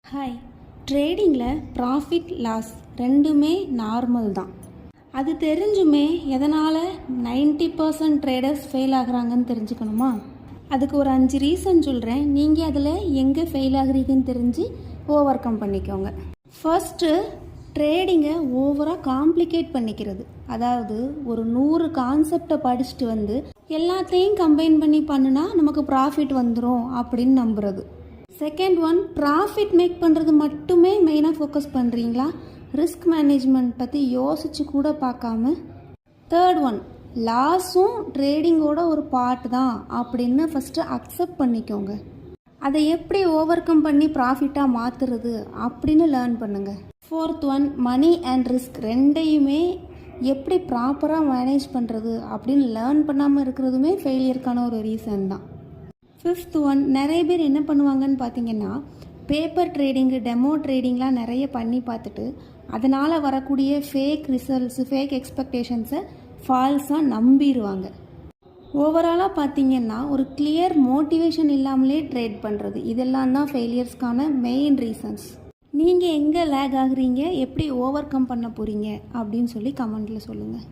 Hi. ட்ரேடிங்கில் profit loss ரெண்டுமே normal தான். அது தெரிஞ்சுமே எதனால் 90% ட்ரேடர்ஸ் ஃபெயில் ஆகுறாங்கன்னு தெரிஞ்சுக்கணுமா? அதுக்கு ஒரு 5 ரீசன் சொல்கிறேன். நீங்கள் அதில் எங்கே ஃபெயில் ஆகுறீங்கன்னு தெரிஞ்சு ஓவர் கம் பண்ணிக்கோங்க. ஃபர்ஸ்ட்டு, ட்ரேடிங்கை ஓவராக காம்ப்ளிகேட் பண்ணிக்கிறது. அதாவது ஒரு 100 கான்செப்டை படிச்சுட்டு வந்து எல்லாத்தையும் கம்பைன் பண்ணி பண்ணுனா நமக்கு ப்ராஃபிட் வந்துடும் அப்படின்னு நம்புறது. செகண்ட் ஒன், ப்ராஃபிட் மேக் பண்ணுறது மட்டுமே மெயினாக ஃபோக்கஸ் பண்ணுறீங்களா? ரிஸ்க் மேனேஜ்மெண்ட் பற்றி யோசித்து கூட பார்க்காம. தேர்ட் ஒன், லாஸும் ட்ரேடிங்கோட ஒரு பார்ட் தான் அப்படின்னு ஃபஸ்ட்டு அக்செப்ட் பண்ணிக்கோங்க. அதை எப்படி ஓவர் கம் பண்ணி ப்ராஃபிட்டாக மாற்றுறது அப்படின்னு லேர்ன் பண்ணுங்கள். Fourth one, money and risk ரெண்டையுமே எப்படி ப்ராப்பராக மேனேஜ் பண்ணுறது அப்படின்னு லேர்ன் பண்ணாமல் இருக்கிறதுமே ஃபெயிலியருக்கான ஒரு ரீசன் தான். ஃபிஃப்த் ஒன், நிறைய பேர் என்ன பண்ணுவாங்கன்னு பார்த்தீங்கன்னா, பேப்பர் ட்ரேடிங்கு, டெமோ ட்ரேடிங்லாம் நிறைய பண்ணி பார்த்துட்டு அதனால் வரக்கூடிய ஃபேக் ரிசல்ட்ஸு, ஃபேக் எக்ஸ்பெக்டேஷன்ஸை ஃபால்ஸாக நம்பிடுவாங்க. ஓவராலாக பார்த்தீங்கன்னா ஒரு கிளியர் மோட்டிவேஷன் இல்லாமலே ட்ரேட் பண்ணுறது, இதெல்லாம் தான் ஃபெயிலியர்ஸ்க்கான மெயின் ரீசன்ஸ். நீங்கள் எங்கே லேக் ஆகுறீங்க, எப்படி ஓவர் கம் பண்ண போகிறீங்க அப்படின்னு சொல்லி கமெண்ட்டில் சொல்லுங்கள்.